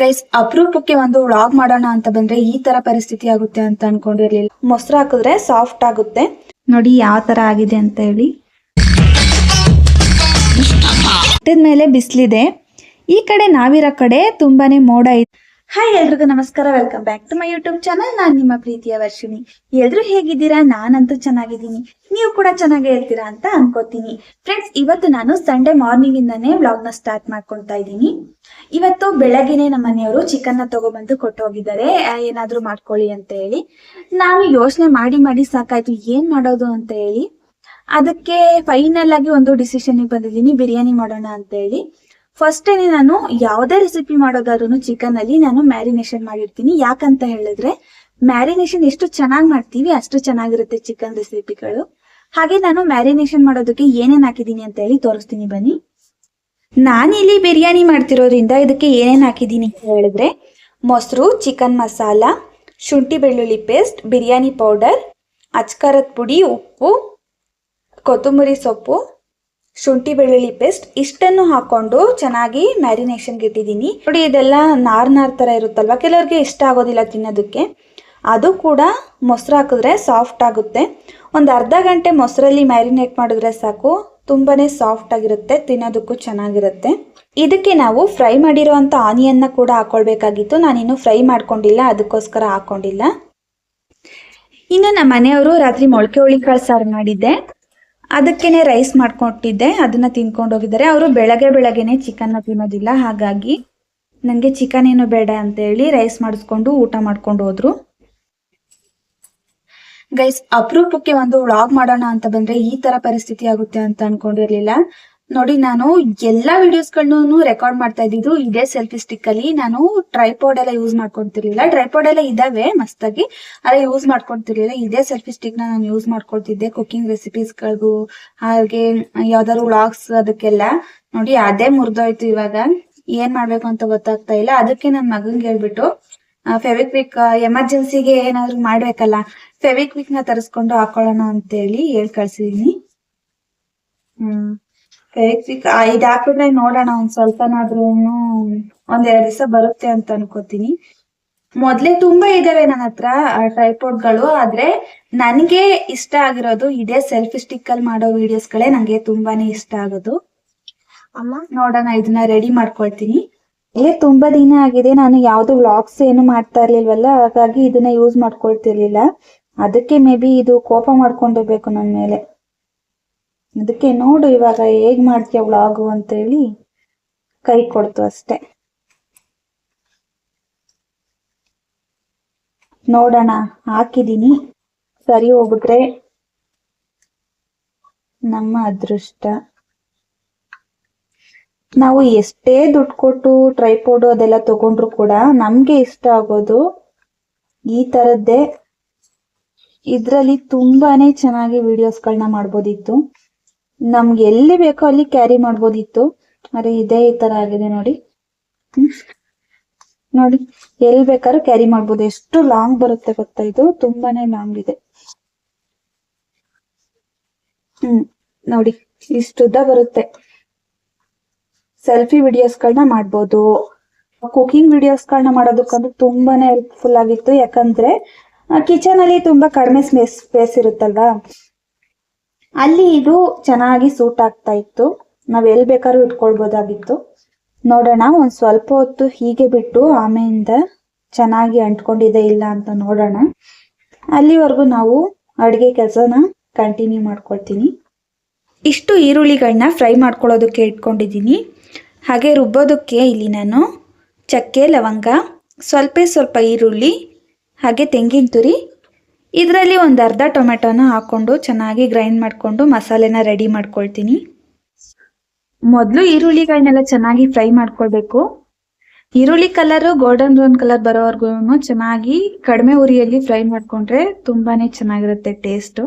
Guys, ಅಪರೂಪಕ್ಕೆ ಒಂದು vlog ಮಾಡೋಣ ಅಂತ ಬಂದ್ರೆ ಈ ತರ ಪರಿಸ್ಥಿತಿ ಆಗುತ್ತೆ ಅಂತ ಅನ್ಕೊಂಡಿರ್ಲಿಲ್ಲ. ಮೊಸರು ಹಾಕಿದ್ರೆ ಸಾಫ್ಟ್ ಆಗುತ್ತೆ. ನೋಡಿ ಯಾವ ತರ ಆಗಿದೆ ಅಂತ ಹೇಳಿ. ಮೇಲೆ ಬಿಸಿಲಿದೆ. ಈ ಕಡೆ ನಾವಿರೋ ಕಡೆ ತುಂಬಾನೇ ಮೋಡ ಇದೆ. ಹಾಯ್ ಎಲ್ರಿಗೂ ನಮಸ್ಕಾರ, welcome back to my YouTube channel. ನಾನು ನಿಮ್ಮ ಪ್ರೀತಿಯ ವರ್ಷಿಣಿ. ಎಲ್ರು ಹೇಗಿದ್ದೀರಾ? ನಾನಂತೂ ಚೆನ್ನಾಗಿದ್ದೀನಿ, ನೀವು ಕೂಡ ಚೆನ್ನಾಗೇ ಇರ್ತೀರಾ ಅಂತ ಅನ್ಕೋತೀನಿ. ಫ್ರೆಂಡ್ಸ್, ಇವತ್ತು ನಾನು ಸಂಡೇ ಮಾರ್ನಿಂಗ್ ಇಂದಾನೆ ವ್ಲಾಗ್ ನ ಸ್ಟಾರ್ಟ್ ಮಾಡ್ಕೊಳ್ತಾ ಇದ್ದೀನಿ. ಇವತ್ತು ಬೆಳಗ್ಗೆನೆ ನಮ್ಮ ಮನೆಯವರು ಚಿಕನ್ ನ ತಗೊಬಂದು ಕೊಟ್ಟು ಹೋಗಿದ್ದಾರೆ, ಏನಾದ್ರೂ ಮಾಡ್ಕೊಳ್ಳಿ ಅಂತ ಹೇಳಿ. ನಾನು ಯೋಚನೆ ಮಾಡಿ ಸಾಕಾಯ್ತು ಏನ್ ಮಾಡೋದು ಅಂತ ಹೇಳಿ. ಅದಕ್ಕೆ ಫೈನಲ್ ಆಗಿ ಒಂದು ಡಿಸಿಷನ್ ಬಂದಿದ್ದೀನಿ, ಬಿರಿಯಾನಿ ಮಾಡೋಣ ಅಂತ ಹೇಳಿ. ಫಸ್ಟ್ ನಾನು ಯಾವುದೇ ರೆಸಿಪಿ ಮಾಡೋದಾದ್ರೂ ಚಿಕನ್ ಅಲ್ಲಿ ನಾನು ಮ್ಯಾರಿನೇಷನ್ ಮಾಡಿರ್ತೀನಿ. ಯಾಕಂತ ಹೇಳಿದ್ರೆ ಮ್ಯಾರಿನೇಷನ್ ಎಷ್ಟು ಚೆನ್ನಾಗಿ ಮಾಡ್ತೀವಿ ಅಷ್ಟು ಚೆನ್ನಾಗಿರುತ್ತೆ ಚಿಕನ್ ರೆಸಿಪಿಗಳು. ಹಾಗೆ ನಾನು ಮ್ಯಾರಿನೇಷನ್ ಮಾಡೋದಕ್ಕೆ ಏನೇನ್ ಹಾಕಿದೀನಿ ಅಂತ ಹೇಳಿ ತೋರಿಸ್ತೀನಿ ಬನ್ನಿ. ನಾನಿಲ್ಲಿ ಬಿರಿಯಾನಿ ಮಾಡ್ತಿರೋದ್ರಿಂದ ಇದಕ್ಕೆ ಏನೇನ್ ಹಾಕಿದೀನಿ ಅಂತ ಹೇಳಿದ್ರೆ, ಮೊಸರು, ಚಿಕನ್ ಮಸಾಲ, ಶುಂಠಿ ಬೆಳ್ಳುಳ್ಳಿ ಪೇಸ್ಟ್, ಬಿರಿಯಾನಿ ಪೌಡರ್, ಅಚ್ಕಾರದ ಪುಡಿ, ಉಪ್ಪು, ಕೊತ್ತಂಬರಿ ಸೊಪ್ಪು, ಶುಂಠಿ ಬೆಳ್ಳುಳ್ಳಿ ಪೇಸ್ಟ್ ಇಷ್ಟನ್ನು ಹಾಕೊಂಡು ಚೆನ್ನಾಗಿ ಮ್ಯಾರಿನೇಷನ್ಗೆ ಇಟ್ಟಿದ್ದೀನಿ. ನೋಡಿ, ಇದೆಲ್ಲ ನಾರ್ ತರ ಇರುತ್ತಲ್ವಾ, ಕೆಲವರಿಗೆ ಇಷ್ಟ ಆಗೋದಿಲ್ಲ ತಿನ್ನೋದಕ್ಕೆ. ಅದು ಕೂಡ ಮೊಸರು ಹಾಕಿದ್ರೆ ಸಾಫ್ಟ್ ಆಗುತ್ತೆ. ಒಂದು ಅರ್ಧ ಗಂಟೆ ಮೊಸರಲ್ಲಿ ಮ್ಯಾರಿನೇಟ್ ಮಾಡಿದ್ರೆ ಸಾಕು, ತುಂಬಾನೇ ಸಾಫ್ಟ್ ಆಗಿರುತ್ತೆ, ತಿನ್ನೋದಕ್ಕೂ ಚೆನ್ನಾಗಿರುತ್ತೆ. ಇದಕ್ಕೆ ನಾವು ಫ್ರೈ ಮಾಡಿರೋ ಅಂತ ಆನಿಯನ್ನ ಕೂಡ ಹಾಕೊಳ್ಬೇಕಾಗಿತ್ತು. ನಾನಿನ್ನು ಫ್ರೈ ಮಾಡ್ಕೊಂಡಿಲ್ಲ, ಅದಕ್ಕೋಸ್ಕರ ಹಾಕೊಂಡಿಲ್ಲ. ಇನ್ನು ನಮ್ಮ ಮನೆಯವರು ರಾತ್ರಿ ಮೊಳಕೆ ಹುಳಿಕಾಳು ಸಾರು ಮಾಡಿದ್ದೆ, ಅದಕ್ಕೇನೆ ರೈಸ್ ಮಾಡ್ಕೊಟ್ಟಿದ್ದೆ, ಅದನ್ನ ತಿನ್ಕೊಂಡು ಹೋಗಿದ್ದಾರೆ. ಅವರು ಬೆಳಗ್ಗೆನೆ ಚಿಕನ್ ತಿನ್ನೋದಿಲ್ಲ, ಹಾಗಾಗಿ ನನಗೆ ಚಿಕನ್ ಏನು ಬೇಡ ಅಂತ ಹೇಳಿ ರೈಸ್ ಮಾಡಿಸ್ಕೊಂಡು ಊಟ ಮಾಡ್ಕೊಂಡು ಹೋದ್ರು. ಗೈಸ್, ಅಪರೂಪಕ್ಕೆ ಒಂದು ವ್ಲಾಗ್ ಮಾಡೋಣ ಅಂತ ಬಂದ್ರೆ ಈ ತರ ಪರಿಸ್ಥಿತಿ ಆಗುತ್ತೆ ಅಂತ ಅನ್ಕೊಂಡಿರ್ಲಿಲ್ಲ. ನೋಡಿ, ನಾನು ಎಲ್ಲಾ ವಿಡಿಯೋಸ್ಗಳನ್ನು ರೆಕಾರ್ಡ್ ಮಾಡ್ತಾ ಇದ್ದಿದ್ದು ಇದೇ ಸೆಲ್ಫಿ ಸ್ಟಿಕ್ ಅಲ್ಲಿ. ನಾನು ಟ್ರೈಪಾಡ್ ಎಲ್ಲ ಯೂಸ್ ಮಾಡ್ಕೊಂತಿರ್ಲಿಲ್ಲ. ಟ್ರೈಪಾಡ್ ಎಲ್ಲ ಇದಾವೆ ಮಸ್ತಾಗಿ, ಅದೇ ಯೂಸ್ ಮಾಡ್ಕೊಂತಿರ್ಲಿಲ್ಲ. ಇದೇ ಸೆಲ್ಫಿ ಸ್ಟಿಕ್ ನ ನಾನು ಯೂಸ್ ಮಾಡ್ಕೊಳ್ತಿದ್ದೆ ಕುಕಿಂಗ್ ರೆಸಿಪೀಸ್ಗಳಿಗೂ, ಹಾಗೆ ಯಾವ್ದಾದ್ರು ವ್ಲಾಗ್ಸ್ ಅದಕ್ಕೆಲ್ಲ. ನೋಡಿ, ಅದೇ ಮುರಿದೋಯ್ತು. ಇವಾಗ ಏನ್ ಮಾಡ್ಬೇಕು ಅಂತ ಗೊತ್ತಾಗ್ತಾ ಇಲ್ಲ. ಅದಕ್ಕೆ ನನ್ ಮಗನ್ಗೆ ಹೇಳ್ಬಿಟ್ಟು ಫೆವಿಕ್ವಿಕ್, ಎಮರ್ಜೆನ್ಸಿಗೆ ಏನಾದ್ರು ಮಾಡ್ಬೇಕಲ್ಲ, ಫೆವಿಕ್ವಿಕ್ ನ ತರಿಸ್ಕೊಂಡು ಹಾಕೊಳ್ಳೋಣ ಅಂತ ಹೇಳಿ ಕಳ್ಸಿದೀನಿ. ಫೆವಿಕ್ವಿಕ್ ಇದು ಹಾಕಿದ್ರೆ ನೋಡೋಣ ಒಂದ್ ಸ್ವಲ್ಪನಾದ್ರೂ ಒಂದೆರಡು ದಿವಸ ಬರುತ್ತೆ ಅಂತ ಅನ್ಕೋತೀನಿ. ಮೊದ್ಲೇ ತುಂಬಾ ಇದಾವೆ ನನ್ನ ಹತ್ರ ಟ್ರೈಪಾಡ್ಗಳು, ಆದ್ರೆ ನನ್ಗೆ ಇಷ್ಟ ಆಗಿರೋದು ಇದೇ ಸೆಲ್ಫಿ ಸ್ಟಿಕ್ ಅಲ್ಲಿ ಮಾಡೋ ವಿಡಿಯೋಸ್ಗಳೇ ನಂಗೆ ತುಂಬಾನೇ ಇಷ್ಟ ಆಗೋದು. ಅಮ್ಮ, ನೋಡೋಣ, ಇದನ್ನ ರೆಡಿ ಮಾಡ್ಕೊಳ್ತೀನಿ. ತುಂಬಾ ದಿನ ಆಗಿದೆ, ನಾನು ಯಾವ್ದು ವ್ಲಾಗ್ಸ್ ಏನು ಮಾಡ್ತಾ ಇರ್ಲಿಲ್ವಲ್ಲ, ಹಾಗಾಗಿ ಇದನ್ನ ಯೂಸ್ ಮಾಡ್ಕೊಳ್ತಿರ್ಲಿಲ್ಲ. ಅದಕ್ಕೆ ಮೇ ಬಿ ಇದು ಕೋಪ ಮಾಡ್ಕೊಂಡಿರ್ಬೇಕು ನನ್ನ ಮೇಲೆ. ಅದಕ್ಕೆ ನೋಡು ಇವಾಗ ಹೇಗ್ ಮಾಡ್ತೀಯ ವ್ಲಾಗು ಅಂತ ಹೇಳಿ ಕೈ ಕೊಡ್ತು ಅಷ್ಟೆ. ನೋಡೋಣ, ಹಾಕಿದೀನಿ, ಸರಿ ಹೋಗ್ಬಿಟ್ರೆ ನಮ್ಮ ಅದೃಷ್ಟ. ನಾವು ಎಷ್ಟೇ ದುಡ್ಡು ಕೊಟ್ಟು ಟ್ರೈಪಾಡ್ ಅದೆಲ್ಲ ತಗೊಂಡ್ರು ಕೂಡ ನಮ್ಗೆ ಇಷ್ಟ ಆಗೋದು ಈ ತರದ್ದೇ. ಇದ್ರಲ್ಲಿ ತುಂಬಾನೇ ಚೆನ್ನಾಗಿ ವಿಡಿಯೋಸ್ಗಳನ್ನ ಮಾಡ್ಬೋದಿತ್ತು, ನಮ್ಗೆ ಎಲ್ಲಿ ಬೇಕೋ ಅಲ್ಲಿ ಕ್ಯಾರಿ ಮಾಡ್ಬೋದಿತ್ತು. ಅರೆ ಇದೇ ಈ ತರ ಆಗಿದೆ ನೋಡಿ. ನೋಡಿ, ಎಲ್ಲಿ ಬೇಕಾದ್ರೂ ಕ್ಯಾರಿ ಮಾಡ್ಬೋದು. ಎಷ್ಟು ಲಾಂಗ್ ಬರುತ್ತೆ ಗೊತ್ತಾ, ಇದು ತುಂಬಾನೇ ಲಾಂಗ್ ಇದೆ. ನೋಡಿ, ಇಷ್ಟುದ್ದ ಬರುತ್ತೆ. ಸೆಲ್ಫಿ ವಿಡಿಯೋಸ್ಗಳನ್ನ ಮಾಡ್ಬೋದು. ಕುಕಿಂಗ್ ವಿಡಿಯೋಸ್ಗಳನ್ನ ಮಾಡೋದಕ್ಕಂದ್ರೆ ತುಂಬಾನೇ ಹೆಲ್ಪ್ಫುಲ್ ಆಗಿತ್ತು. ಯಾಕಂದ್ರೆ ಕಿಚನ್ ಅಲ್ಲಿ ತುಂಬಾ ಕಡಿಮೆ ಸ್ಪೇಸ್ ಇರುತ್ತಲ್ವಾ, ಅಲ್ಲಿ ಇದು ಚೆನ್ನಾಗಿ ಸೂಟ್ ಆಗ್ತಾ ಇತ್ತು. ನಾವ್ ಎಲ್ ಬೇಕಾದ್ರೂ ಇಟ್ಕೊಳ್ಬೋದಾಗಿತ್ತು. ನೋಡೋಣ, ಒಂದ್ ಸ್ವಲ್ಪ ಹೊತ್ತು ಹೀಗೆ ಬಿಟ್ಟು ಆಮೇಲಿಂದ ಚೆನ್ನಾಗಿ ಅಂಟ್ಕೊಂಡಿದೆ ಇಲ್ಲ ಅಂತ ನೋಡೋಣ. ಅಲ್ಲಿವರೆಗೂ ನಾವು ಅಡುಗೆ ಕೆಲಸನ ಕಂಟಿನ್ಯೂ ಮಾಡ್ಕೊಳ್ತೀನಿ. ಇಷ್ಟು ಈರುಳ್ಳಿಗಳನ್ನ ಫ್ರೈ ಮಾಡ್ಕೊಳ್ಳೋದಕ್ಕೆ ಇಟ್ಕೊಂಡಿದ್ದೀನಿ. ಹಾಗೆ ರುಬ್ಬೋದಕ್ಕೆ ಇಲ್ಲಿ ನಾನು ಚಕ್ಕೆ, ಲವಂಗ, ಸ್ವಲ್ಪ ಈರುಳ್ಳಿ, ಹಾಗೆ ತೆಂಗಿನ ತುರಿ, ಇದರಲ್ಲಿ ಒಂದು ಅರ್ಧ ಟೊಮೆಟೊನ ಹಾಕೊಂಡು ಚೆನ್ನಾಗಿ ಗ್ರೈಂಡ್ ಮಾಡಿಕೊಂಡು ಮಸಾಲೆನ ರೆಡಿ ಮಾಡ್ಕೊಳ್ತೀನಿ. ಮೊದಲು ಈರುಳ್ಳಿಗಳನ್ನೆಲ್ಲ ಚೆನ್ನಾಗಿ ಫ್ರೈ ಮಾಡ್ಕೊಳ್ಬೇಕು. ಈರುಳ್ಳಿ ಕಲರ್ ಗೋಲ್ಡನ್ ಬ್ರೌನ್ ಕಲರ್ ಬರೋವರೆಗೂ ಚೆನ್ನಾಗಿ ಕಡಿಮೆ ಉರಿಯಲ್ಲಿ ಫ್ರೈ ಮಾಡ್ಕೊಂಡ್ರೆ ತುಂಬಾನೇ ಚೆನ್ನಾಗಿರುತ್ತೆ ಟೇಸ್ಟ್.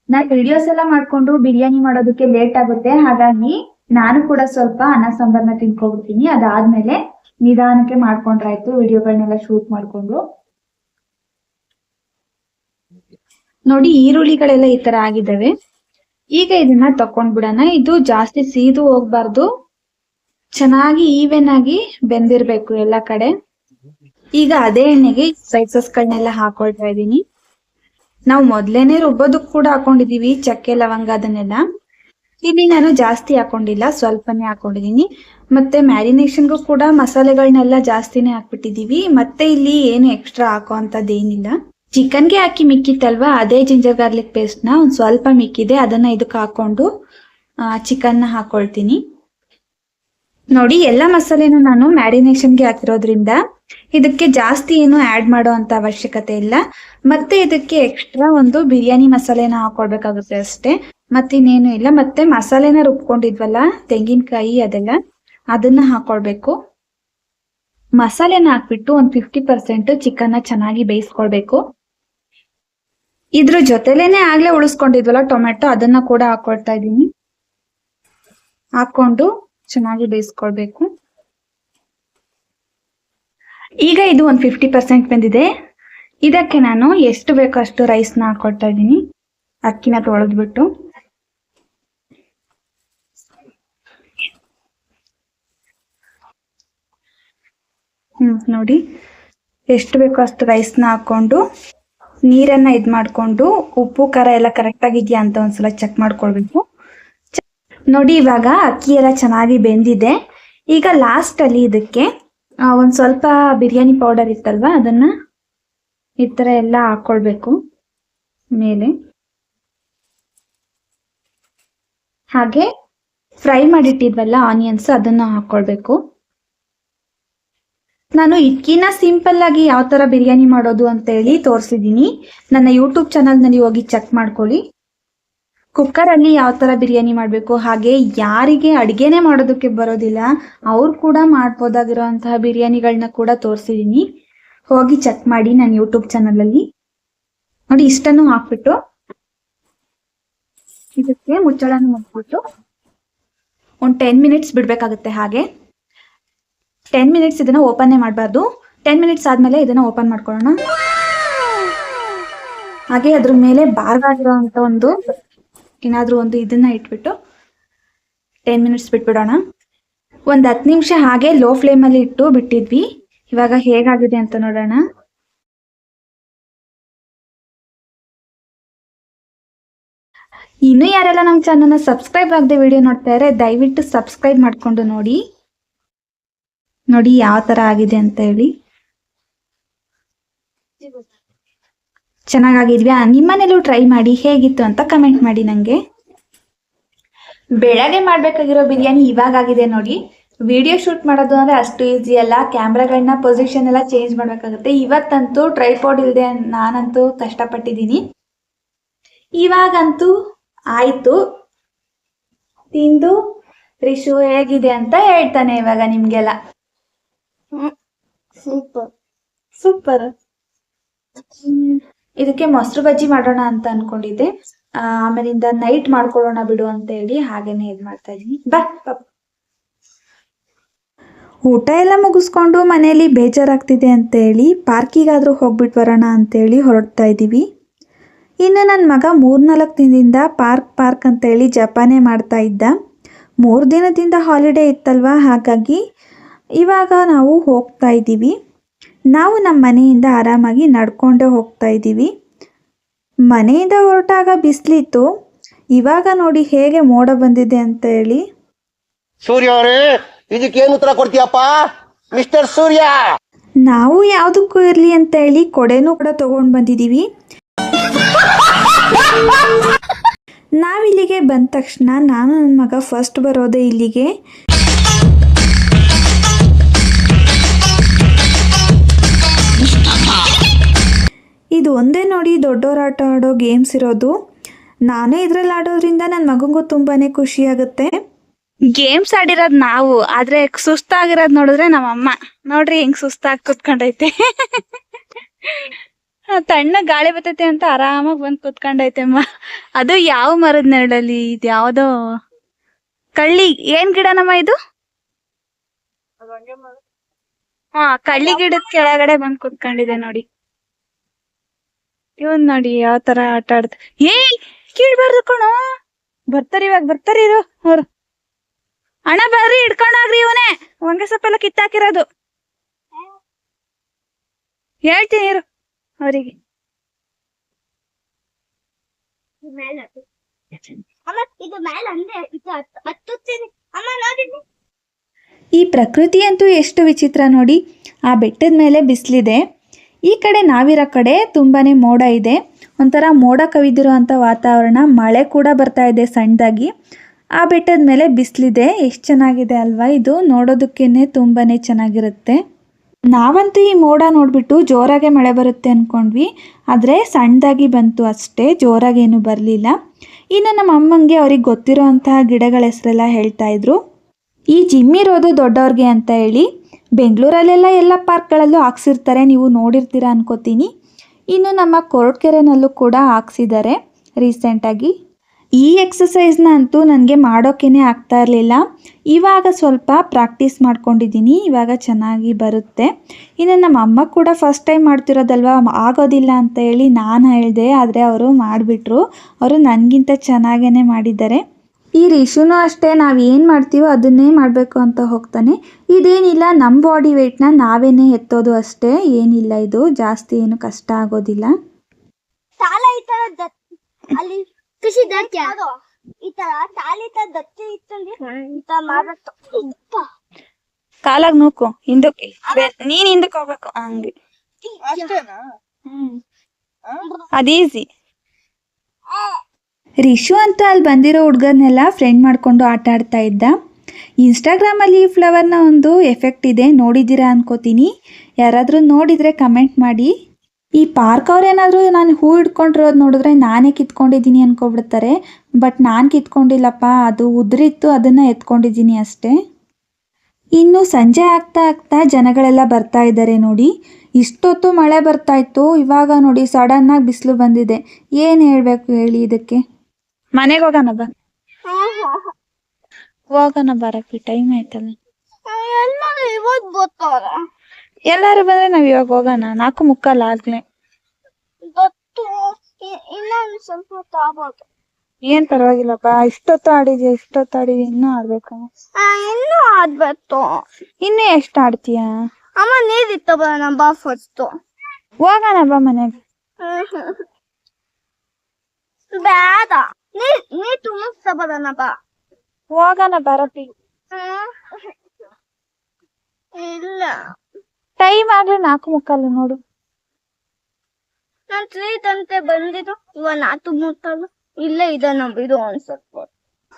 ನಾನು ವಿಡಿಯೋಸ್ ಎಲ್ಲ ಮಾಡ್ಕೊಂಡು ಬಿರಿಯಾನಿ ಮಾಡೋದಕ್ಕೆ ಲೇಟ್ ಆಗುತ್ತೆ, ಹಾಗಾಗಿ ನಾನು ಕೂಡ ಸ್ವಲ್ಪ ಅನ್ನ ಸಾಂಬಾರ್ನ ತಿನ್ಕೊಬಿಡ್ತೀನಿ. ಅದಾದ್ಮೇಲೆ ನಿಧಾನಕ್ಕೆ ಮಾಡ್ಕೊಂಡ್ರಾಯ್ತು ವಿಡಿಯೋಗಳನ್ನೆಲ್ಲ ಶೂಟ್ ಮಾಡ್ಕೊಂಡು. ನೋಡಿ, ಈರುಳ್ಳಿಗಳೆಲ್ಲ ಈ ತರ ಆಗಿದ್ದಾವೆ. ಈಗ ಇದನ್ನ ತಕೊಂಡ್ಬಿಡೋಣ. ಇದು ಜಾಸ್ತಿ ಸೀದು ಹೋಗ್ಬಾರ್ದು, ಚೆನ್ನಾಗಿ ಈವನ್ ಆಗಿ ಬೆಂದಿರ್ಬೇಕು ಎಲ್ಲ ಕಡೆ. ಈಗ ಅದೇ ಎಣ್ಣೆಗೆ ಸ್ಪೈಸಸ್ಗಳನ್ನೆಲ್ಲ ಹಾಕೊಳ್ತಾ ಇದೀನಿ. ನಾವು ಮೊದ್ಲೇನೆ ರುಬ್ಬೋದಕ್ ಕೂಡ ಹಾಕೊಂಡಿದೀವಿ ಚಕ್ಕೆ ಲವಂಗ ಅದನ್ನೆಲ್ಲ. ಇಲ್ಲಿ ನಾನು ಜಾಸ್ತಿ ಹಾಕೊಂಡಿಲ್ಲ, ಸ್ವಲ್ಪನೇ ಹಾಕೊಂಡಿದೀನಿ. ಮತ್ತೆ ಮ್ಯಾರಿನೇಷನ್ಗೂ ಕೂಡ ಮಸಾಲೆಗಳನ್ನೆಲ್ಲ ಜಾಸ್ತಿನೇ ಹಾಕ್ಬಿಟ್ಟಿದೀವಿ. ಮತ್ತೆ ಇಲ್ಲಿ ಏನು ಎಕ್ಸ್ಟ್ರಾ ಹಾಕೋ ಅಂತದ್ದೇನಿಲ್ಲ. ಚಿಕನ್ಗೆ ಹಾಕಿ ಮಿಕ್ಕಿತ್ತಲ್ವಾ, ಅದೇ ಜಿಂಜರ್ ಗಾರ್ಲಿಕ್ ಪೇಸ್ಟ್ ನ ಒಂದ್ ಸ್ವಲ್ಪ ಮಿಕ್ಕಿದೆ, ಅದನ್ನ ಇದಕ್ಕೆ ಹಾಕೊಂಡು ಚಿಕನ್ ನ ಹಾಕೊಳ್ತೀನಿ. ನೋಡಿ, ಎಲ್ಲ ಮಸಾಲೆನೂ ನಾನು ಮ್ಯಾರಿನೇಷನ್ಗೆ ಹಾಕಿರೋದ್ರಿಂದ ಇದಕ್ಕೆ ಜಾಸ್ತಿ ಏನು ಆಡ್ ಮಾಡೋ ಅಂತ ಅವಶ್ಯಕತೆ ಇಲ್ಲ. ಮತ್ತೆ ಇದಕ್ಕೆ ಎಕ್ಸ್ಟ್ರಾ ಒಂದು ಬಿರಿಯಾನಿ ಮಸಾಲೆನ ಹಾಕೊಳ್ಬೇಕಾಗುತ್ತೆ ಅಷ್ಟೇ, ಮತ್ತಿನ್ನೇನು ಇಲ್ಲ. ಮತ್ತೆ ಮಸಾಲೆನ ರುಬ್ಕೊಂಡಿದ್ವಲ್ಲ, ತೆಂಗಿನಕಾಯಿ ಅದೆಲ್ಲ, ಅದನ್ನ ಹಾಕೊಳ್ಬೇಕು. ಮಸಾಲೆನ ಹಾಕ್ಬಿಟ್ಟು ಒಂದ್ 50% ಚಿಕನ್ ನ ಚೆನ್ನಾಗಿ ಬೇಯಿಸ್ಕೊಳ್ಬೇಕು. ಇದ್ರ ಜೊತೆಲೇನೆ ಆಗ್ಲೇ ಉಳಿಸ್ಕೊಂಡಿದ್ವಲ್ಲ ಟೊಮೆಟೊ, ಅದನ್ನ ಕೂಡ ಹಾಕೊಳ್ತಾ ಇದೀನಿ. ಹಾಕೊಂಡು ಚೆನ್ನಾಗಿ ಬೇಯಿಸ್ಕೊಳ್ಬೇಕು. ಈಗ ಇದು ಒಂದು 50% ಬೆಂದಿದೆ. ಇದಕ್ಕೆ ನಾನು ಎಷ್ಟು ಬೇಕೋ ಅಷ್ಟು ರೈಸ್ ನ ಹಾಕೊಳ್ತಾ ಇದ್ದೀನಿ, ಅಕ್ಕಿನ ತೊಳೆದ್ಬಿಟ್ಟು. ನೋಡಿ, ಎಷ್ಟು ಬೇಕೋ ಅಷ್ಟು ರೈಸ್ ನ ಹಾಕೊಂಡು ನೀರನ್ನ ಇದ್ ಮಾಡ್ಕೊಂಡು ಉಪ್ಪು ಖಾರ ಎಲ್ಲ ಕರೆಕ್ಟ್ ಆಗಿದ್ಯಾ ಅಂತ ಒಂದ್ಸಲ ಚೆಕ್ ಮಾಡ್ಕೊಳ್ಬೇಕು. ನೋಡಿ, ಇವಾಗ ಅಕ್ಕಿ ಎಲ್ಲ ಚೆನ್ನಾಗಿ ಬೆಂದಿದೆ. ಈಗ ಲಾಸ್ಟ್ ಅಲ್ಲಿ ಇದಕ್ಕೆ ಒಂದ್ ಸ್ವಲ್ಪ ಬಿರಿಯಾನಿ ಪೌಡರ್ ಇತ್ತಲ್ವಾ, ಅದನ್ನ ಈ ತರ ಎಲ್ಲ ಹಾಕೊಳ್ಬೇಕು ಮೇಲೆ. ಹಾಗೆ ಫ್ರೈ ಮಾಡಿಟ್ಟಿದ್ವಲ್ಲ ಆನಿಯನ್ಸ್, ಅದನ್ನ ಹಾಕೊಳ್ಬೇಕು. ನಾನು ಇದಕ್ಕಿನ್ನ ಸಿಂಪಲ್ ಆಗಿ ಯಾವ ತರ ಬಿರಿಯಾನಿ ಮಾಡೋದು ಅಂತ ಹೇಳಿ ತೋರಿಸಿದೀನಿ. ನನ್ನ ಯೂಟ್ಯೂಬ್ ಚಾನಲ್ ನಲ್ಲಿ ಹೋಗಿ ಚೆಕ್ ಮಾಡ್ಕೊಳ್ಳಿ. ಕುಕ್ಕರ್ ಅಲ್ಲಿ ಯಾವ ತರ ಬಿರಿಯಾನಿ ಮಾಡ್ಬೇಕು, ಹಾಗೆ ಯಾರಿಗೆ ಅಡ್ಗೆನೆ ಮಾಡೋದಕ್ಕೆ ಬರೋದಿಲ್ಲ ಅವ್ರು ಕೂಡ ಮಾಡ್ಬೋದಾಗಿರೋಂತಹ ಬಿರಿಯಾನಿಗಳನ್ನ ಕೂಡ ತೋರಿಸಿದೀನಿ. ಹೋಗಿ ಚೆಕ್ ಮಾಡಿ ನನ್ನ ಯೂಟ್ಯೂಬ್ ಚಾನಲ್ ಅಲ್ಲಿ. ನೋಡಿ, ಇಷ್ಟನ್ನು ಹಾಕ್ಬಿಟ್ಟು ಇದಕ್ಕೆ ಮುಚ್ಚಳನ ಮುಚ್ಬಿಟ್ಟು ಒಂದು 10 ಮಿನಿಟ್ಸ್ ಬಿಡ್ಬೇಕಾಗುತ್ತೆ. ಹಾಗೆ 10 ಮಿನಿಟ್ಸ್ ಇದನ್ನ ಓಪನ್ನೇ ಮಾಡಬಾರ್ದು. 10 ಮಿನಿಟ್ಸ್ ಆದ್ಮೇಲೆ ಇದನ್ನ ಓಪನ್ ಮಾಡ್ಕೊಳ್ಳೋಣ. ಹಾಗೆ ಅದ್ರ ಮೇಲೆ ಬಾರ್ಗಾಗಿರೋ ಅಂತ ಒಂದು ಏನಾದ್ರೂ ಒಂದು ಇದನ್ನ ಇಟ್ಬಿಟ್ಟು 10 ಮಿನಿಟ್ಸ್ ಬಿಟ್ಬಿಡೋಣ. ಒಂದ್ 10 ನಿಮಿಷ ಹಾಗೆ ಲೋ ಫ್ಲೇಮ್ ಅಲ್ಲಿ ಇಟ್ಟು ಬಿಟ್ಟಿದ್ವಿ. ಇವಾಗ ಹೇಗಾಗಿದೆ ಅಂತ ನೋಡೋಣ. ಇನ್ನು ಯಾರೆಲ್ಲ ನಮ್ಮ ಚಾನಲ್ನ ಸಬ್ಸ್ಕ್ರೈಬ್ ಆಗದೆ ವಿಡಿಯೋ ನೋಡ್ತಾ ಇದ್ದಾರೆ, ದಯವಿಟ್ಟು ಸಬ್ಸ್ಕ್ರೈಬ್ ಮಾಡ್ಕೊಂಡು ನೋಡಿ. ನೋಡಿ ಯಾವ ತರ ಆಗಿದೆ ಅಂತ ಹೇಳಿ. ಚೆನ್ನಾಗಿದ್ಯಾ? ನಿಮ್ಮನೇಲೂ ಟ್ರೈ ಮಾಡಿ, ಹೇಗಿತ್ತು ಅಂತ ಕಮೆಂಟ್ ಮಾಡಿ ನಂಗೆ. ಬೆಳಗ್ಗೆ ಮಾಡ್ಬೇಕಾಗಿರೋ ಬಿರಿಯಾನಿ ಇವಾಗ ಆಗಿದೆ ನೋಡಿ. ವಿಡಿಯೋ ಶೂಟ್ ಮಾಡೋದು ಅಂದ್ರೆ ಅಷ್ಟು ಈಸಿ ಅಲ್ಲ, ಕ್ಯಾಮ್ರಾಗಳನ್ನ ಪೊಸಿಷನ್ ಎಲ್ಲ ಚೇಂಜ್ ಮಾಡ್ಬೇಕಾಗುತ್ತೆ. ಇವತ್ತಂತೂ ಟ್ರೈಪಾಡ್ ಇಲ್ಲದೆ ನಾನಂತೂ ಕಷ್ಟಪಟ್ಟಿದ್ದೀನಿ. ಇವಾಗಂತೂ ಆಯ್ತು, ತಿಂದು ರಿಶು ಹೇಗಿದೆ ಅಂತ ಹೇಳ್ತಾನೆ ಇವಾಗ ನಿಮ್ಗೆಲ್ಲ. Super super. ಇದಕ್ಕೆ ಮೊಸರು ಬಜ್ಜಿ ಮಾಡೋಣ ಅಂತ ಅನ್ಕೊಂಡಿದ್ದೆ, ಆಮೇಲಿಂದ ನೈಟ್ ಮಾಡ್ಕೊಳ್ಳೋಣ ಬಿಡು ಅಂತ ಹೇಳಿ ಹಾಗೇನೆ ಇದ್ ಮಾಡ್ತಾ ಇದೀನಿ. ಬಾ. ಊಟ ಎಲ್ಲ ಮುಗಿಸ್ಕೊಂಡು ಮನೆಯಲ್ಲಿ ಬೇಜಾರಾಗ್ತಿದೆ ಅಂತ ಹೇಳಿ ಪಾರ್ಕಿಗಾದ್ರೂ ಹೋಗ್ಬಿಟ್ಟು ಬರೋಣ ಅಂತೇಳಿ ಹೊರಡ್ತಾ ಇದ್ದೀವಿ. ಇನ್ನು ನನ್ನ ಮಗ 3-4 ದಿನದಿಂದ ಪಾರ್ಕ್ ಅಂತೇಳಿ ಜಪಾನೇ ಮಾಡ್ತಾ ಇದ್ದ. 3 ದಿನದಿಂದ ಹಾಲಿಡೇ ಇತ್ತಲ್ವಾ, ಹಾಗಾಗಿ ಇವಾಗ ನಾವು ಹೋಗ್ತಾ ಇದ್ದೀವಿ. ನಾವು ನಮ್ಮ ಮನೆಯಿಂದ ಆರಾಮಾಗಿ ನಡ್ಕೊಂಡೇ ಹೋಗ್ತಾ ಇದ್ದೀವಿ. ಮನೆಯಿಂದ ಹೊರಟಾಗ ಬಿಸಿಲಿತ್ತು, ಇವಾಗ ನೋಡಿ ಹೇಗೆ ಮೋಡ ಬಂದಿದೆ ಅಂತ ಹೇಳಿ. ಸೂರ್ಯ ಅವರೇ, ಇದಕ್ಕೇನು ಉತ್ತರ ಕೊಡ್ತೀಯಪ್ಪ ಮಿಸ್ಟರ್ ಸೂರ್ಯ? ನಾವು ಯಾವುದಕ್ಕೂ ಇರ್ಲಿ ಅಂತ ಹೇಳಿ ಕೊಡೆನೂ ಕೂಡ ತಗೊಂಡು ಬಂದಿದ್ದೀವಿ. ನಾವಿಲ್ಲಿಗೆ ಬಂದ ತಕ್ಷಣ ನಾನು ನನ್ನ ಮಗ ಫಸ್ಟ್ ಬರೋದೇ ಇಲ್ಲಿಗೆ. ಇದು ಒಂದೇ ನೋಡಿ ದೊಡ್ಡೋರು ಆಟ ಆಡೋ ಗೇಮ್ಸ್ ಇರೋದು. ನಾನೇ ಇದ್ರಲ್ಲಿ ಆಡೋದ್ರಿಂದ ನನ್ನ ಮಗಂಗೂ ತುಂಬಾನೇ ಖುಷಿ ಆಗುತ್ತೆ. ಗೇಮ್ಸ್ ಆಡಿರೋದು ನಾವು, ಆದ್ರೆ ಸುಸ್ತಾಗಿರೋದು ನೋಡಿದ್ರೆ ನಮ್ಮಮ್ಮ. ನೋಡ್ರಿ ಹೆಂಗ್ ಸುಸ್ತಾಗಿ ಕುತ್ಕೊಂಡೈತೆ. ತಣ್ಣ ಗಾಳಿ ಬರ್ತೈತೆ ಅಂತ ಆರಾಮಾಗಿ ಬಂದ್ ಕುತ್ಕೊಂಡೈತೆ ಅಮ್ಮ. ಅದು ಯಾವ ಮರದ ನೆರಳಲ್ಲಿ, ಇದು ಯಾವ್ದೋ ಕಳ್ಳಿ, ಏನ್ ಗಿಡನಮ್ಮ ಇದು? ಕಳ್ಳಿ ಗಿಡದ ಕೆಳಗಡೆ ಬಂದ್ ಕುತ್ಕೊಂಡಿದೆ ನೋಡಿ. ಇವನ್ ನೋಡಿ ಯಾವ ತರ ಆಟ ಆಡ್ತ. ಕೀಳ್ಬಾರ್ದು ಕಣೋ, ಬರ್ತಾರ ಇವಾಗ, ಬರ್ತಾರ ಇರು ಅವ್ರು. ಅಣ್ಣ ಬರ್ರಿ ಹಿಡ್ಕೊಂಡೋಗ್ರಿ ಇವನೇ ಹೊಂಗೆ ಸೊಪ್ಪೆಲ್ಲ ಕಿತ್ತಾಕಿರೋದು. ಹೇಳ್ತೀನಿ ಇರು ಅವರಿಗೆ. ಈ ಪ್ರಕೃತಿ ಅಂತೂ ಎಷ್ಟು ವಿಚಿತ್ರ ನೋಡಿ. ಆ ಬೆಟ್ಟದ ಮೇಲೆ ಬಿಸಿಲಿದೆ. ಈ ಕಡೆ ನಾವಿರೋ ಕಡೆ ತುಂಬಾನೇ ಮೋಡ ಇದೆ. ಒಂಥರ ಮೋಡ ಕವಿದಿರುವಂಥ ವಾತಾವರಣ. ಮಳೆ ಕೂಡ ಬರ್ತಾ ಇದೆ ಸಣ್ಣದಾಗಿ. ಆ ಬೆಟ್ಟದ ಮೇಲೆ ಬಿಸಿಲಿದೆ. ಎಷ್ಟು ಚೆನ್ನಾಗಿದೆ ಅಲ್ವಾ? ಇದು ನೋಡೋದಕ್ಕೇನೆ ತುಂಬಾನೇ ಚೆನ್ನಾಗಿರುತ್ತೆ. ನಾವಂತೂ ಈ ಮೋಡ ನೋಡಿಬಿಟ್ಟು ಜೋರಾಗೆ ಮಳೆ ಬರುತ್ತೆ ಅಂದ್ಕೊಂಡ್ವಿ. ಆದರೆ ಸಣ್ಣದಾಗಿ ಬಂತು ಅಷ್ಟೇ, ಜೋರಾಗೇನು ಬರಲಿಲ್ಲ. ಇನ್ನು ನಮ್ಮ ಅಮ್ಮಂಗೆ ಅವ್ರಿಗೆ ಗೊತ್ತಿರೋ ಅಂತಹ ಗಿಡಗಳ ಹೆಸರೆಲ್ಲ ಹೇಳ್ತಾ ಇದ್ರು. ಈ ಜಿಮ್ ಇರೋದು ದೊಡ್ಡವ್ರಿಗೆ ಅಂತ ಹೇಳಿ. ಬೆಂಗಳೂರಲ್ಲೆಲ್ಲ ಎಲ್ಲ ಪಾರ್ಕ್ಗಳಲ್ಲೂ ಹಾಕ್ಸಿರ್ತಾರೆ, ನೀವು ನೋಡಿರ್ತೀರ ಅನ್ಕೋತೀನಿ. ಇನ್ನು ನಮ್ಮ ಕೊರಟಗೆರೆನಲ್ಲೂ ಕೂಡ ಹಾಕ್ಸಿದ್ದಾರೆ ರೀಸೆಂಟಾಗಿ. ಈ ಎಕ್ಸಸೈಸ್ನ ಅಂತೂ ನನಗೆ ಮಾಡೋಕ್ಕೇ ಆಗ್ತಾ ಇರಲಿಲ್ಲ. ಇವಾಗ ಸ್ವಲ್ಪ ಪ್ರಾಕ್ಟೀಸ್ ಮಾಡ್ಕೊಂಡಿದ್ದೀನಿ, ಇವಾಗ ಚೆನ್ನಾಗಿ ಬರುತ್ತೆ. ಇನ್ನು ನಮ್ಮ ಅಮ್ಮ ಕೂಡ ಫಸ್ಟ್ ಟೈಮ್ ಮಾಡ್ತಿರೋದಲ್ವ, ಆಗೋದಿಲ್ಲ ಅಂತ ಹೇಳಿ ನಾನು ಹೇಳಿದೆ. ಆದರೆ ಅವರು ಮಾಡಿಬಿಟ್ರು. ಅವರು ನನಗಿಂತ ಚೆನ್ನಾಗೇ ಮಾಡಿದ್ದಾರೆ. ಈ ರಿಷುನೂ ಅಷ್ಟೇ, ನಾವು ಏನು ಮಾಡ್ತೀವೋ ಅದನ್ನೇ ಮಾಡಬೇಕು ಅಂತ ಹೋಗ್ತಾನೆ. ಇದೇನಿಲ್ಲ, ನಮ್ಮ ಬಾಡಿ ವೆಯ್ಟ್ನ ನಾವೇನೇ ಎತ್ತೋದು ಅಷ್ಟೇ, ಏನಿಲ್ಲ ಇದು ಜಾಸ್ತಿ ಏನು ಕಷ್ಟ ಆಗೋದಿಲ್ಲ. ಅಲ್ಲಿ ಕೃಷಿ ದತ್ತಿ ಈ ತರ ತಾಲಿ ದತ್ತಿ ಇತ್ತು. ಕಾಲಾಗ ನೂಕು ಹಿಂದಕ್ಕೆ, ನೀನ್ ಹಿಂದಕ್ಕೆ ಹೋಗ್ಬೇಕು ಹಂಗೆ. ಅದೀಸಿ. ರಿಷು ಅಂತ ಅಲ್ಲಿ ಬಂದಿರೋ ಹುಡುಗರ್ನೆಲ್ಲ ಫ್ರೆಂಡ್ ಮಾಡ್ಕೊಂಡು ಆಟ ಆಡ್ತಾ ಇದ್ದ. ಇನ್ಸ್ಟಾಗ್ರಾಮಲ್ಲಿ ಈ ಫ್ಲವರ್ನ ಒಂದು ಎಫೆಕ್ಟ್ ಇದೆ, ನೋಡಿದ್ದೀರಾ ಅನ್ಕೋತೀನಿ. ಯಾರಾದರೂ ನೋಡಿದರೆ ಕಮೆಂಟ್ ಮಾಡಿ. ಈ ಪಾರ್ಕ್ ಅವ್ರೇನಾದರೂ ನಾನು ಹೂ ಹಿಡ್ಕೊಂಡಿರೋದು ನೋಡಿದ್ರೆ ನಾನೇ ಕಿತ್ಕೊಂಡಿದ್ದೀನಿ ಅನ್ಕೊಬಿಡ್ತಾರೆ. ಬಟ್ ನಾನು ಕಿತ್ಕೊಂಡಿಲ್ಲಪ್ಪ, ಅದು ಉದುರಿತ್ತು, ಅದನ್ನು ಎತ್ಕೊಂಡಿದ್ದೀನಿ ಅಷ್ಟೇ. ಇನ್ನು ಸಂಜೆ ಆಗ್ತಾ ಆಗ್ತಾ ಜನಗಳೆಲ್ಲ ಬರ್ತಾ ಇದ್ದಾರೆ ನೋಡಿ. ಇಷ್ಟೊತ್ತು ಮಳೆ ಬರ್ತಾ ಇತ್ತು, ಇವಾಗ ನೋಡಿ ಸಡನ್ನಾಗಿ ಬಿಸಿಲು ಬಂದಿದೆ. ಏನು ಹೇಳಬೇಕು ಹೇಳಿ ಇದಕ್ಕೆ? ಮನೆಗೆ ಹೋಗೋಣ ಬಾ, ಹೋಗೋಣ ಬರಕ್ಕೆ ಟೈಮ್ ಆಯ್ತಲ್ಲ. ಎಲ್ಲಾರು ಬಂದ್ರೆ ನಾವ್ ಇವಾಗ ಹೋಗೋಣ. 4:45 ಆಗ್ಲೇ. ಇನ್ನೊಂದು ಸ್ವಲ್ಪ ಹೊತ್ತು ಆಗ್ಬೋದು. ಏನ್ ಪರವಾಗಿಲ್ಲಪ್ಪ, ಇಷ್ಟೊತ್ತು ಆಡಿದ್ಯಾ, ಇನ್ನೂ ಆಡ್ಬೇಕು. ಇನ್ನೂ ಆಡ್ಬೇಕು. ಇನ್ನೂ ಎಷ್ಟು ಆಡ್ತೀಯ? ಅಮ್ಮ ನೀರಿತ್ತು ಬರೋಣ ಬಾ ಫಸ್ಟ್. ಹೋಗೋಣ ಬಾ ಮನೆಗೆ. ಬೇಡ, ನೀರ್ ತುಂಬಿಸ್ತಾ ಬರೋಣ ಬಾ. ಹೋಗೋಣ ಬರಪ್ಪಿ. ಇಲ್ಲ, ಟೈಮ್ ಆಗ್ಲೇ 4:45 ನೋಡು. ನಾನ್ 3 ಗಂಟೆ ಬಂದಿದ್ದು, ಇವಾಗ 4:30 ಇಲ್ಲ ಇದನ್ನ ಬಿಡು ಅನ್ಸತ್.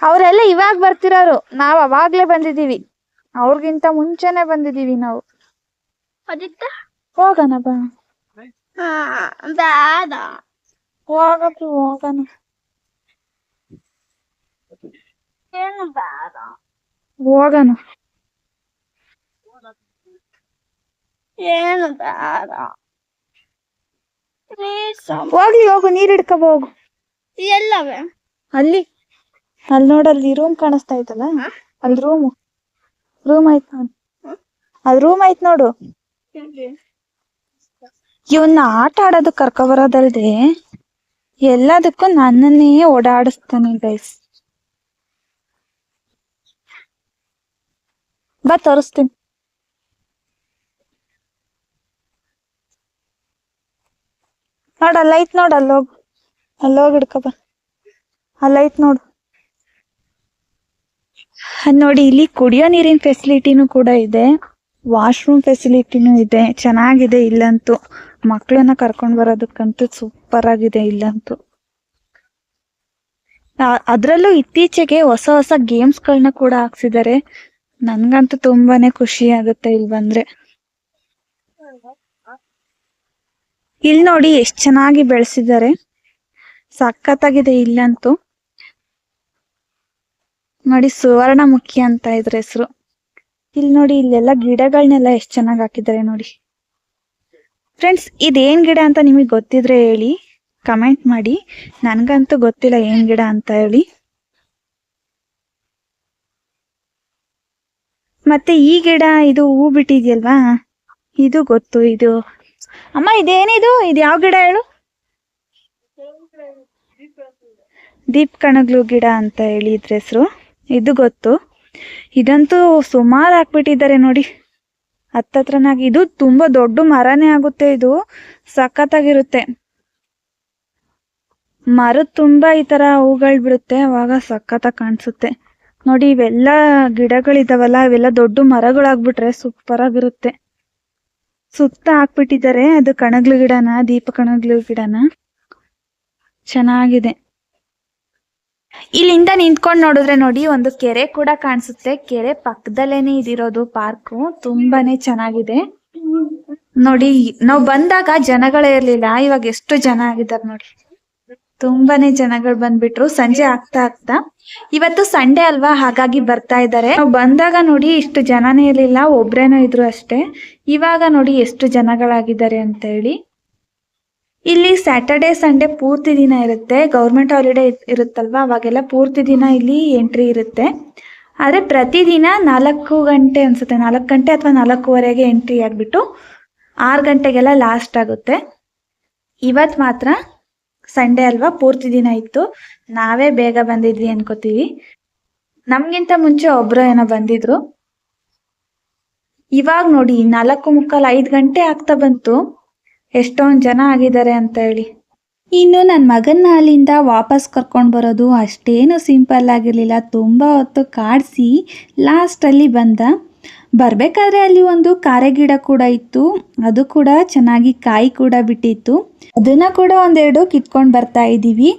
ಅವರೆಲ್ಲ ಇವಾಗ ಬರ್ತಿರೋರು, ನಾವ್ ಅವಾಗ್ಲೇ ಬಂದಿದೀವಿ. ಅವ್ರಿಗಿಂತ ಮುಂಚೆನೆ ಬಂದಿದೀವಿ ನಾವು. ಅದಕ್ಕೆ ಹೋಗೋಣ ಬಾ. ಬೇಡ, ಹೋಗಪ್ಪಿ ಹೋಗೋಣ. ಏನು ಬೇಡ, ಹೋಗೋಣ. ಏನು ಬೇಡ. ಹೋಗ್ಲಿ ಹೋಗು, ನೀರ್ ಹಿಡ್ಕೊ ಹೋಗು. ಎಲ್ಲವೇ ಅಲ್ಲಿ ನೋಡಲ್ಲಿ ರೂಮ್ ಕಾಣಿಸ್ತಾ ಐತಲ್ಲ, ಅಲ್ಲಿ ರೂಮ್ ಆಯ್ತು ನೋಡು. ಅಲ್ಲಿ ರೂಮ್ ಆಯ್ತು ನೋಡು. ಇವನ್ನ ಆಟ ಆಡೋದಕ್ಕೆ ಕರ್ಕೊಬರೋದಲ್ದೆ ಎಲ್ಲದಕ್ಕೂ ನನ್ನನ್ನೇ ಓಡಾಡಿಸ್ತಾನೆ ಗೈಸ್. ಬಾ ತೋರಿಸ್ತೀನಿ. ನೋಡ ಅಲ್ಲೈತ್ ನೋಡು, ಅಲ್ಲೋಗಿ ಹಿಡ್ಕೊಬ. ಅಲ್ಲೈತ್ ನೋಡು. ನೋಡಿ, ಇಲ್ಲಿ ಕುಡಿಯೋ ನೀರಿನ ಫೆಸಿಲಿಟಿನೂ ಕೂಡ ಇದೆ, ವಾಶ್ರೂಮ್ ಫೆಸಿಲಿಟಿನೂ ಇದೆ. ಚೆನ್ನಾಗಿದೆ ಇಲ್ಲಂತೂ. ಮಕ್ಕಳನ್ನ ಕರ್ಕೊಂಡ್ ಬರೋದಕ್ಕಂತೂ ಸೂಪರ್ ಆಗಿದೆ ಇಲ್ಲಂತೂ. ಅದ್ರಲ್ಲೂ ಇತ್ತೀಚೆಗೆ ಹೊಸ ಗೇಮ್ಸ್ಗಳನ್ನ ಕೂಡ ಹಾಕ್ಸಿದ್ದಾರೆ. ನನ್ಗಂತೂ ತುಂಬಾನೇ ಖುಷಿ ಆಗುತ್ತೆ ಇಲ್ಲಿ ಬಂದ್ರೆ. ಇಲ್ಲಿ ನೋಡಿ ಎಷ್ಟ್ ಚೆನ್ನಾಗಿ ಬೆಳೆಸಿದ್ದಾರೆ, ಸಖತ್ತಾಗಿದೆ ಇಲ್ಲಂತೂ. ನೋಡಿ, ಸುವರ್ಣಮುಖಿ ಅಂತ ಇದ್ರ ಹೆಸರು. ಇಲ್ಲಿ ನೋಡಿ, ಇಲ್ಲೆಲ್ಲ ಗಿಡಗಳನ್ನೆಲ್ಲ ಎಷ್ಟ್ ಚೆನ್ನಾಗಿ ಹಾಕಿದ್ದಾರೆ ನೋಡಿ. ಫ್ರೆಂಡ್ಸ್, ಇದೇನ್ ಗಿಡ ಅಂತ ನಿಮಗೆ ಗೊತ್ತಿದ್ರೆ ಹೇಳಿ, ಕಮೆಂಟ್ ಮಾಡಿ. ನನ್ಗಂತೂ ಗೊತ್ತಿಲ್ಲ ಏನ್ ಗಿಡ ಅಂತ ಹೇಳಿ. ಮತ್ತೆ ಈ ಗಿಡ ಇದು ಹೂ ಬಿಟ್ಟಿದ್ಯಲ್ವಾ, ಇದು ಗೊತ್ತು. ಇದು ಅಮ್ಮ, ಇದೇನಿದು? ಇದು ಯಾವ ಗಿಡ ಹೇಳು? ದೀಪ್ ಕಣಗ್ಲು ಗಿಡ ಅಂತ ಹೇಳಿ ಇದ್ರ ಹೆಸರು. ಇದು ಗೊತ್ತು. ಇದಂತೂ ಸುಮಾರು ಹಾಕ್ಬಿಟ್ಟಿದ್ದಾರೆ ನೋಡಿ, ಹತ್ತತ್ರನಾಗಿ. ಇದು ತುಂಬಾ ದೊಡ್ಡ ಮರನೇ ಆಗುತ್ತೆ, ಇದು ಸಖತ್ತಾಗಿರುತ್ತೆ. ಮರದ ತುಂಬಾ ಈ ತರ ಹೂಗಳು ಬಿಡುತ್ತೆ, ಅವಾಗ ಸಖತ್ತಾಗಿ ಕಾಣಿಸುತ್ತೆ ನೋಡಿ. ಇವೆಲ್ಲ ಗಿಡಗಳಿದಾವಲ್ಲ, ಇವೆಲ್ಲ ದೊಡ್ಡ ಮರಗಳಾಗ್ಬಿಟ್ರೆ ಸೂಪರ್ ಆಗಿರುತ್ತೆ. ಸುತ್ತ ಹಾಕ್ಬಿಟ್ಟಿದ್ದಾರೆ ಅದು ಕಣಗ್ಲು ಗಿಡನ, ದೀಪ ಕಣಗ್ಲು ಗಿಡನ. ಚೆನ್ನಾಗಿದೆ. ಇಲ್ಲಿಂದ ನಿಂತ್ಕೊಂಡು ನೋಡಿದ್ರೆ ನೋಡಿ ಒಂದು ಕೆರೆ ಕೂಡ ಕಾಣಿಸುತ್ತೆ. ಕೆರೆ ಪಕ್ಕದಲ್ಲೇನೆ ಇದಿರೋದು ಪಾರ್ಕು. ತುಂಬಾನೇ ಚೆನ್ನಾಗಿದೆ ನೋಡಿ. ನಾವು ಬಂದಾಗ ಜನಗಳೇ ಇರ್ಲಿಲ್ಲ, ಇವಾಗ ಎಷ್ಟು ಜನ ಆಗಿದ್ದಾರೆ ನೋಡಿ. ತುಂಬಾನೇ ಜನಗಳು ಬಂದ್ಬಿಟ್ರು ಸಂಜೆ ಆಗ್ತಾ. ಇವತ್ತು ಸಂಡೇ ಅಲ್ವಾ, ಹಾಗಾಗಿ ಬರ್ತಾ ಇದ್ದಾರೆ. ನಾವು ಬಂದಾಗ ನೋಡಿ ಇಷ್ಟು ಜನನೇ ಇರ್ಲಿಲ್ಲ, ಒಬ್ರೇನೋ ಇದ್ರು ಅಷ್ಟೇ. ಇವಾಗ ನೋಡಿ ಎಷ್ಟು ಜನಗಳಾಗಿದ್ದಾರೆ ಅಂತ ಹೇಳಿ. ಇಲ್ಲಿ ಸ್ಯಾಟರ್ಡೆ ಸಂಡೇ ಪೂರ್ತಿ ದಿನ ಇರುತ್ತೆ. ಗೌರ್ಮೆಂಟ್ ಹಾಲಿಡೇ ಇರುತ್ತಲ್ವಾ, ಅವಾಗೆಲ್ಲ ಪೂರ್ತಿ ದಿನ ಇಲ್ಲಿ ಎಂಟ್ರಿ ಇರುತ್ತೆ. ಆದ್ರೆ ಪ್ರತಿದಿನ 4 ಗಂಟೆ ಅನ್ಸುತ್ತೆ, 4 ಗಂಟೆ ಅಥವಾ 4:15 ಎಂಟ್ರಿ ಆಗ್ಬಿಟ್ಟು 6 ಗಂಟೆಗೆಲ್ಲ ಲಾಸ್ಟ್ ಆಗುತ್ತೆ. ಇವತ್ ಮಾತ್ರ ಸಂಡೇ ಅಲ್ವಾ, ಪೂರ್ತಿ ದಿನ ಇತ್ತು. ನಾವೇ ಬೇಗ ಬಂದಿದ್ವಿ ಅನ್ಕೋತೀವಿ. ನಮ್ಗಿಂತ ಮುಂಚೆ ಒಬ್ರು ಏನೋ ಬಂದಿದ್ರು. ಇವಾಗ ನೋಡಿ 4:45 5 ಗಂಟೆ ಆಗ್ತಾ ಬಂತು. ಎಷ್ಟೊಂದ್ ಜನ ಆಗಿದ್ದಾರೆ ಅಂತ ಹೇಳಿ. ಇನ್ನು ನನ್ನ ಮಗನ್ನ ಅಲ್ಲಿಂದ ವಾಪಸ್ ಕರ್ಕೊಂಡು ಬರೋದು ಅಷ್ಟೇನು ಸಿಂಪಲ್ ಆಗಿರ್ಲಿಲ್ಲ. ತುಂಬಾ ಹೊತ್ತು ಕಾಡಿಸಿ ಲಾಸ್ಟಲ್ಲಿ ಬಂದ. ಬರ್ಬೇಕಾದ್ರೆ ಅಲ್ಲಿ ಒಂದು ಕಾರೆ ಗಿಡ ಕೂಡ ಇತ್ತು, ಅದು ಕೂಡ ಚೆನ್ನಾಗಿ ಕಾಯಿ ಕೂಡ ಬಿಟ್ಟಿತ್ತು. ಅದನ್ನ ಕೂಡ ಒಂದೆರಡು ಕಿತ್ಕೊಂಡು ಬರ್ತಾ ಇದ್ದೀವಿ.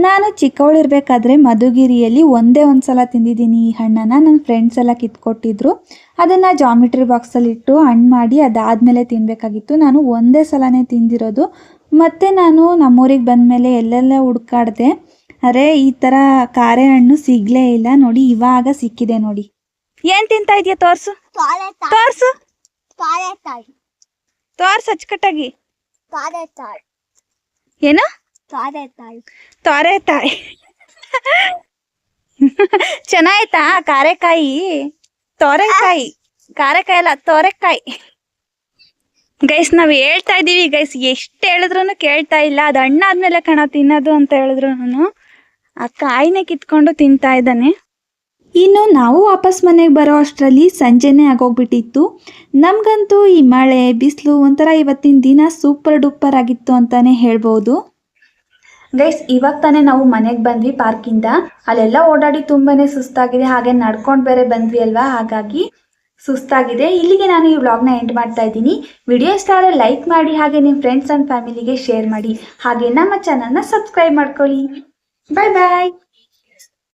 ನಾನು ಚಿಕ್ಕವಳಿರ್ಬೇಕಾದ್ರೆ ಮಧುಗಿರಿಯಲ್ಲಿ ಒಂದ್ಸಲ ತಿಂದಿದ್ದೀನಿ ಈ ಹಣ್ಣನ್ನ. ನನ್ನ ಫ್ರೆಂಡ್ಸ್ ಎಲ್ಲ ಕಿತ್ಕೊಟ್ಟಿದ್ರು. ಅದನ್ನ ಜಾಮಿಟ್ರಿ ಬಾಕ್ಸಲ್ಲಿ ಇಟ್ಟು ಹಣ್ಣು ಮಾಡಿ ಅದಾದ್ಮೇಲೆ ತಿನ್ಬೇಕಾಗಿತ್ತು. ನಾನು ಒಂದೇ ಸಲನೇ ತಿಂದಿರೋದು. ಮತ್ತೆ ನಾನು ನಮ್ಮೂರಿಗೆ ಬಂದ್ಮೇಲೆ ಎಲ್ಲೆಲ್ಲ ಹುಡ್ಕಾಡ್ದೆ, ಅರೆ ಈ ತರ ಕಾರೆ ಹಣ್ಣು ಸಿಗ್ಲೇ ಇಲ್ಲ. ನೋಡಿ ಇವಾಗ ಸಿಕ್ಕಿದೆ ನೋಡಿ. ಏನ್ ತಿಂತಾ ಇದೆಯಾ? ತೋರ್ಸು ತೋರ್ಸು ತೋರ್ಸು ಅಚ್ಚುಕಟ್ಟಾಗಿ. ಏನು? ತೊರೆಕಾಯಿ. ಚೆನ್ನಾಯ್ತಾ ಕಾರೆಕಾಯಿ? ತೊರೆಕಾಯಿ, ಕಾರೆಕಾಯಿ ಅಲ್ಲ ತೊರೆಕಾಯಿ. ಗೈಸ್ ನಾವ್ ಹೇಳ್ತಾ ಇದೀವಿ ಗೈಸ್, ಎಷ್ಟು ಹೇಳಿದ್ರು ಕೇಳ್ತಾ ಇಲ್ಲ. ಅದು ಹಣ್ಣಾದ್ಮೇಲೆ ಕಣ ತಿನ್ನೋದು ಅಂತ ಹೇಳಿದ್ರು. ಆ ಕಾಯಿನೇ ಕಿತ್ಕೊಂಡು ತಿಂತಾ ಇದ್ದಾನೆ. ಇನ್ನು ನಾವು ವಾಪಸ್ ಮನೆಗೆ ಬರೋ ಅಷ್ಟರಲ್ಲಿ ಸಂಜೆನೇ ಆಗೋಗ್ಬಿಟ್ಟಿತ್ತು. ನಮ್ಗಂತೂ ಈ ಮಳೆ ಬಿಸಿಲು ಒಂಥರ ಇವತ್ತಿನ ದಿನ ಸೂಪರ್ ಡೂಪರ್ ಆಗಿತ್ತು ಅಂತಾನೆ ಹೇಳ್ಬೋದು. ಗೈಸ್ ಇವಾಗ ತಾನೇ ನಾವು ಮನೆಗೆ ಬಂದ್ವಿ ಪಾರ್ಕಿಂದ. ಅಲ್ಲೆಲ್ಲ ಓಡಾಡಿ ತುಂಬಾನೇ ಸುಸ್ತಾಗಿದೆ, ಹಾಗೆ ನಡ್ಕೊಂಡು ಬೇರೆ ಬಂದ್ವಿ ಅಲ್ವಾ, ಹಾಗಾಗಿ ಸುಸ್ತಾಗಿದೆ. ಇಲ್ಲಿಗೆ ನಾನು ಈ ವ್ಲಾಗ್ನ ಎಂಡ್ ಮಾಡ್ತಾ ಇದ್ದೀನಿ. ವಿಡಿಯೋ ಇಷ್ಟ ಆದರೆ ಲೈಕ್ ಮಾಡಿ, ಹಾಗೆ ನಿಮ್ಮ ಫ್ರೆಂಡ್ಸ್ ಅಂಡ್ ಫ್ಯಾಮಿಲಿಗೆ ಶೇರ್ ಮಾಡಿ, ಹಾಗೆ ನಮ್ಮ ಚಾನಲ್ನ ಸಬ್ಸ್ಕ್ರೈಬ್ ಮಾಡ್ಕೊಳ್ಳಿ. ಬಾಯ್ ಬಾಯ್.